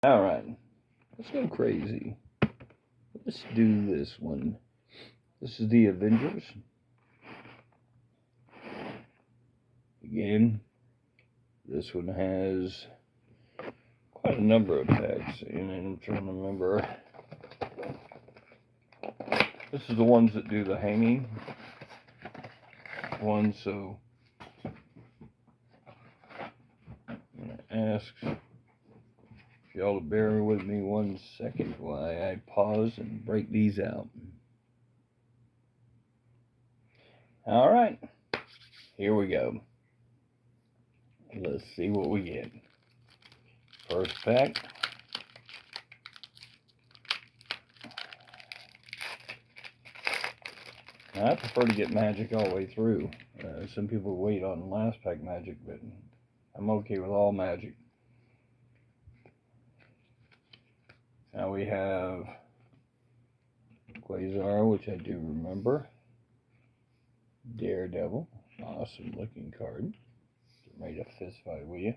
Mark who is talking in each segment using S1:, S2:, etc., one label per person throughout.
S1: Alright, let's go crazy. Let's do this one. This is the Avengers. Again, this one has quite a number of packs, and I'm trying to remember. This is the ones that do the hanging ones, so I'm going to ask y'all to bear with me 1 second while I pause and break these out. Alright, here we go. Let's see what we get. First pack. Now, I prefer to get magic all the way through. Some people wait on last pack magic, but I'm okay with all magic. Now we have Quasar, which I do remember. Daredevil, awesome looking card. Get ready to fist fight with you.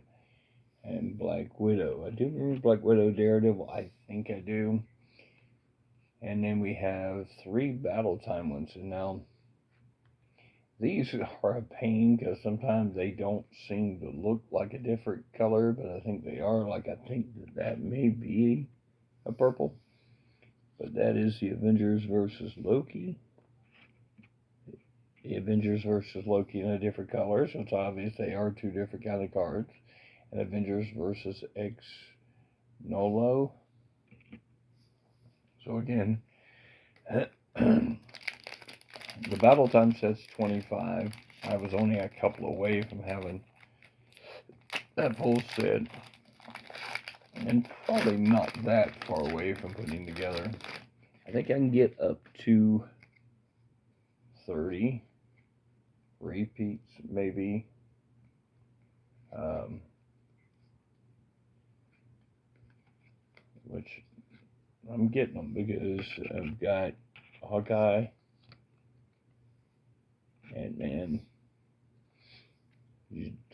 S1: And Black Widow. I do remember Black Widow, Daredevil. I think I do. And then we have 3 Battle Time ones. And now, these are a pain because sometimes they don't seem to look like a different color, but I think they are. Like, I think that may be a purple. But that is the Avengers versus Loki. The Avengers versus Loki in a different color, so it's obvious they are 2 different kind of cards. And Avengers versus X Nolo. So again, the battle time says 25. I was only a couple away from having that full set, and probably not that far away from putting together. I think I can get up to 30 repeats, maybe. Which I'm getting them because I've got Hawkeye, Ant-Man,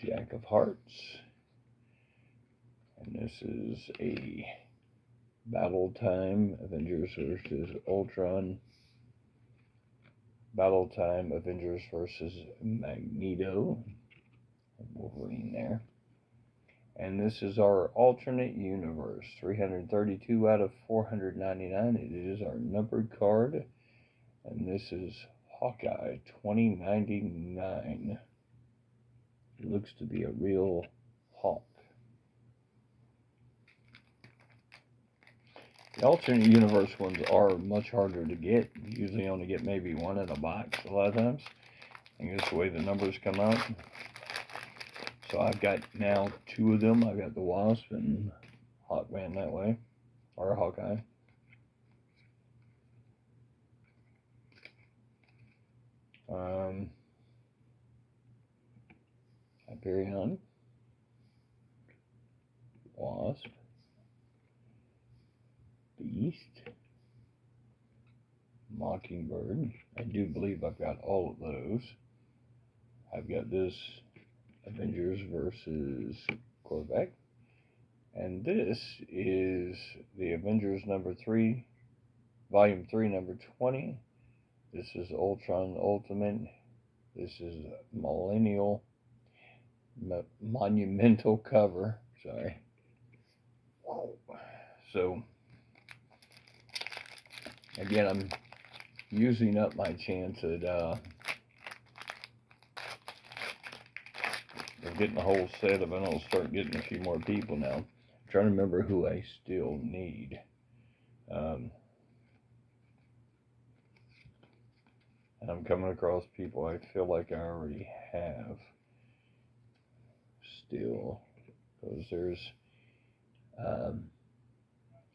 S1: Jack of Hearts, and this is a Battle Time Avengers versus Ultron, Battle Time Avengers versus Magneto, Wolverine there. And this is our alternate universe, 332 out of 499. It is our numbered card. And this is Hawkeye 2099. It looks to be a real hawk. The alternate universe ones are much harder to get. You usually only get maybe 1 in a box a lot of times. I think that's the way the numbers come out. So I've got now 2 of them. I've got the Wasp and Hawkman that way, or Hawkeye. Hyperion, Wasp, Beast, Mockingbird. I do believe I've got all of those. I've got this Avengers versus Corvette. And this is the Avengers number 3, volume 3, number 20. This is Ultron Ultimate. This is monumental cover. Sorry. So, again, I'm using up my chance at of getting the whole set of it. I'll start getting a few more people now. I'm trying to remember who I still need. And I'm coming across people I feel like I already have still. Because there's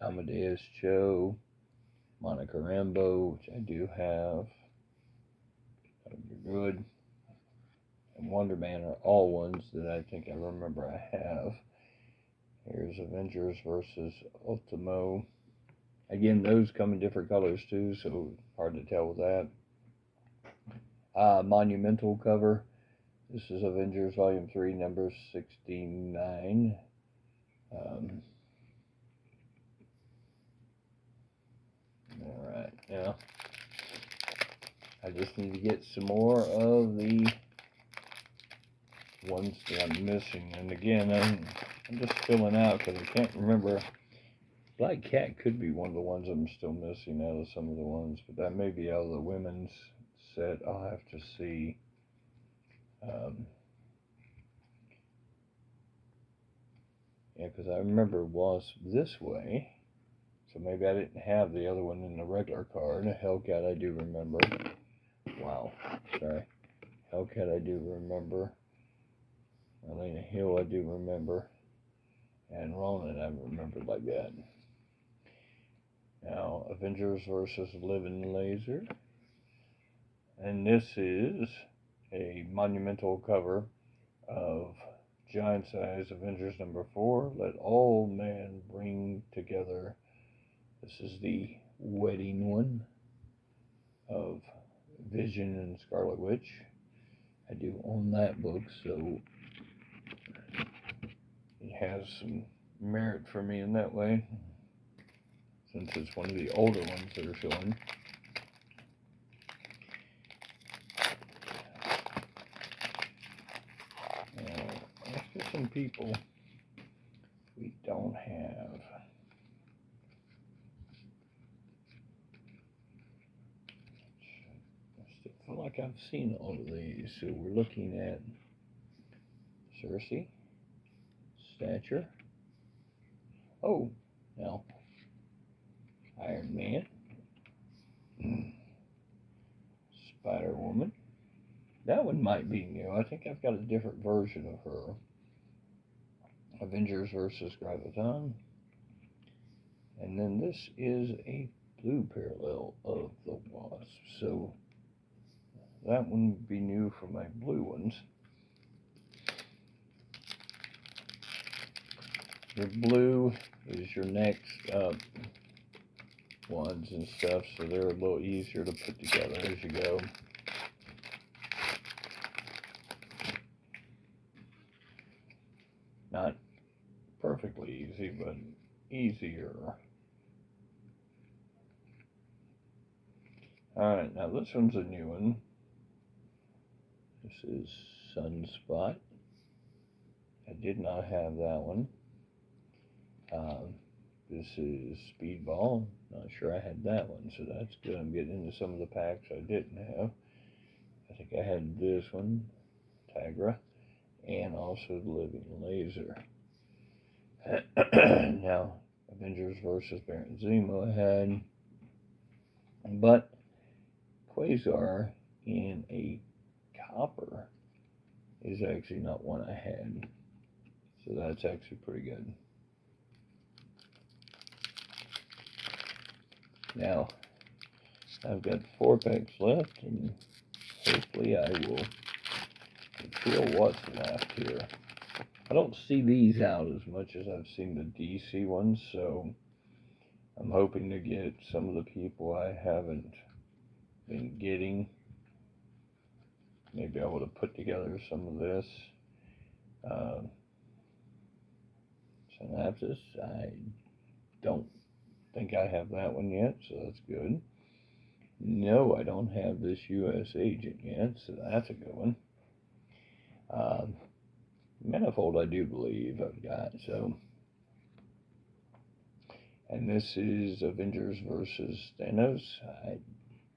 S1: Amadeus Cho, Monica Rambeau, which I do have. That would be good. And Wonder Man are all ones that I think I remember I have. Here's Avengers versus Ultimo. Again, those come in different colors too, so hard to tell with that. Monumental cover. This is Avengers Volume 3, number 69. Yeah. I just need to get some more of the ones that I'm missing. And again, I'm just filling out because I can't remember. Black Cat could be one of the ones I'm still missing out of some of the ones, but that may be out of the women's set. I'll have to see. Yeah, because I remember it was this way. So maybe I didn't have the other one in the regular card. Hellcat I do remember. Wow, sorry. Hellcat I do remember. Elena Hill I do remember. And Ronan I remember like that. Now, Avengers versus Living Laser. And this is a monumental cover of Giant Size Avengers number 4. Let all men bring together. This is the wedding one of Vision and Scarlet Witch. I do own that book, so it has some merit for me in that way, since it's one of the older ones that are showing. Now, let's some people we don't have. I still feel like I've seen all of these. So we're looking at Cersei, Stature. Oh, now Iron Man, Spider-Woman. That one might be new. I think I've got a different version of her. Avengers versus Graviton. And then this is a blue parallel of the Wasp. So that one would be new for my blue ones. Your blue is your next up ones and stuff, so they're a little easier to put together as you go. Not perfectly easy, but easier. Alright, now this one's a new one. This is Sunspot. I did not have that one. This is Speedball. Not sure I had that one, so that's good. I'm getting into some of the packs I didn't have. I think I had this one, Tigra, and also the Living Laser. Now, Avengers versus Baron Zemo I had, but Quasar in a copper is actually not one I had, so that's actually pretty good. Now, I've got 4 packs left, and hopefully I will feel what's left here. I don't see these out as much as I've seen the DC ones, so I'm hoping to get some of the people I haven't been getting. Maybe I would have put together some of this. Synapses, I don't think I have that one yet, so that's good. No, I don't have this U.S. agent yet, so that's a good one. Manifold, I do believe I've got, so. And this is Avengers versus Thanos. I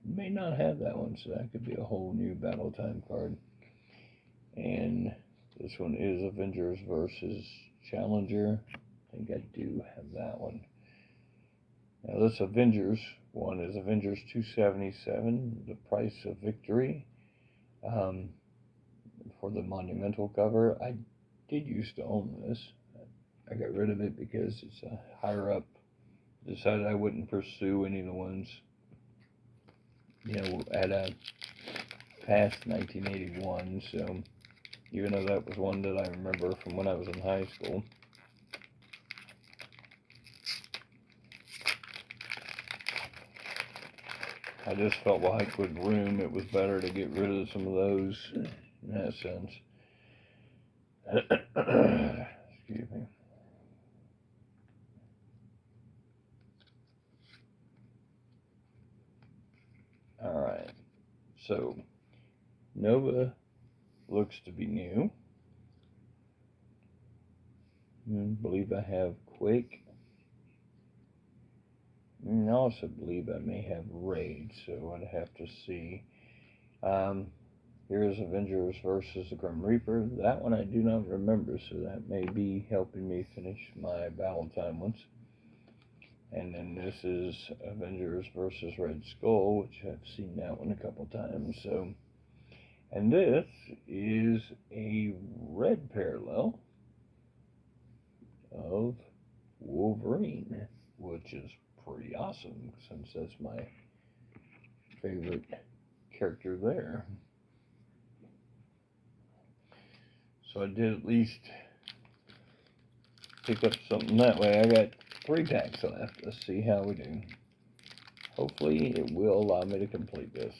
S1: may not have that one, so that could be a whole new Battle Time card. And this one is Avengers versus Challenger. I think I do have that one. Now this Avengers one is Avengers 277, The Price of Victory. For the monumental cover, I did used to own this. I got rid of it because it's a higher up. Decided I wouldn't pursue any of the ones, at a past 1981. So even though that was one that I remember from when I was in high school. I just felt like with room, it was better to get rid of some of those in that sense. Excuse me. So, Nova looks to be new. I believe I have Quake. And I also believe I may have Raid, so I'd have to see. Here's Avengers versus the Grim Reaper. That one I do not remember, so that may be helping me finish my Battle Time ones. And then this is Avengers versus Red Skull, which I've seen that one a couple times. So, and this is a red parallel of Wolverine, which is pretty awesome since that's my favorite character there. So I did at least pick up something that way. I got 3 packs left. Let's see how we do. Hopefully it will allow me to complete this.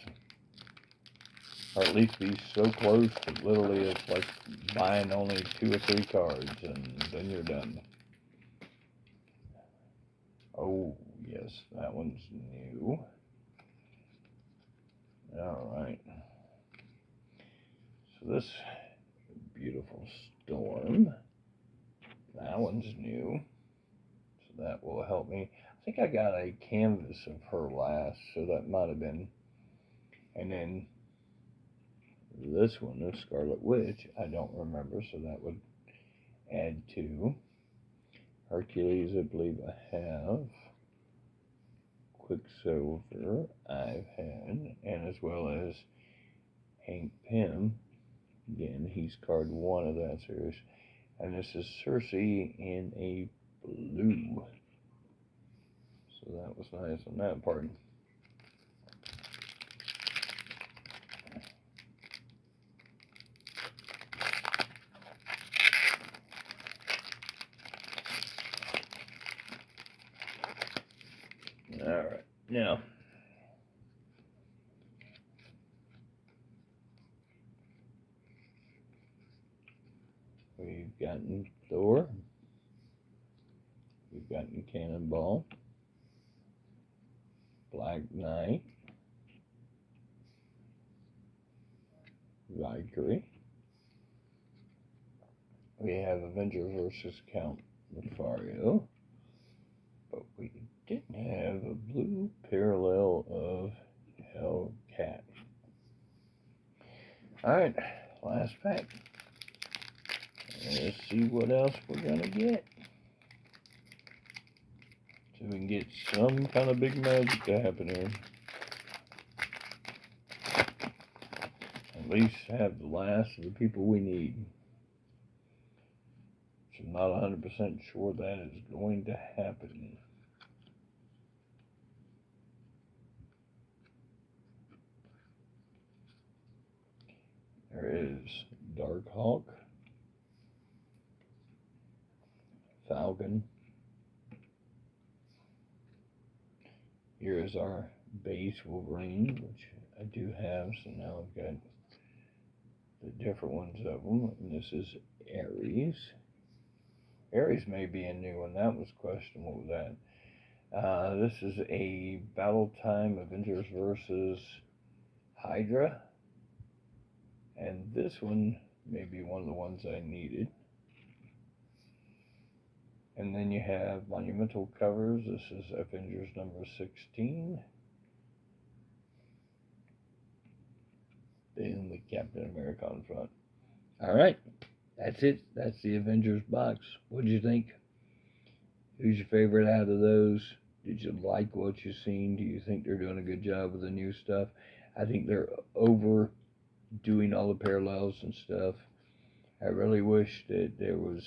S1: Or at least be so close that literally it's like buying only 2 or 3 cards and then you're done. Oh, yes, that one's new. Alright. So this beautiful Storm. That one's new. So that will help me. I think I got a canvas of her last, so that might have been. And then this one, the Scarlet Witch, I don't remember, so that would add 2. Hercules, I believe I have. Quicksilver, I've had, and as well as Hank Pym. Again, he's card 1 of that series. And this is Cersei in a blue. So that was nice on that part. Alright, now we've gotten Thor, we've gotten Cannonball, Black Knight, Valkyrie, we have Avengers versus Count Nefario, but we didn't have a blue parallel of Hellcat. Alright, last pack. Let's see what else we're gonna get. So we can get some kind of big magic to happen here. At least have the last of the people we need. So I'm not 100% sure that is going to happen. There is Darkhawk, Falcon. Here is our base Wolverine, which I do have, so now I've got the different ones of them. And this is Ares. Ares may be a new one. That was questionable with that. This is a Battle Time Avengers versus Hydra. And this one may be one of the ones I needed. And then you have monumental covers. This is Avengers number 16. Then the Captain America on front. Alright, that's it. That's the Avengers box. What did you think? Who's your favorite out of those? Did you like what you've seen? Do you think they're doing a good job with the new stuff? I think they're overdoing all the parallels and stuff. I really wish that there was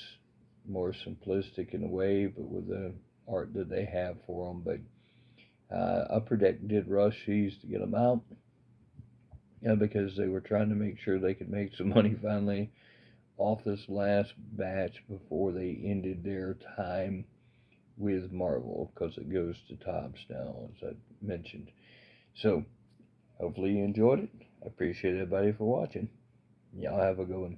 S1: more simplistic in a way, but with the art that they have for them. But Upper Deck did rush these to get them out, because they were trying to make sure they could make some money finally off this last batch before they ended their time with Marvel, because it goes to Topps now, as I mentioned. So hopefully you enjoyed it. I appreciate everybody for watching. Y'all have a good one.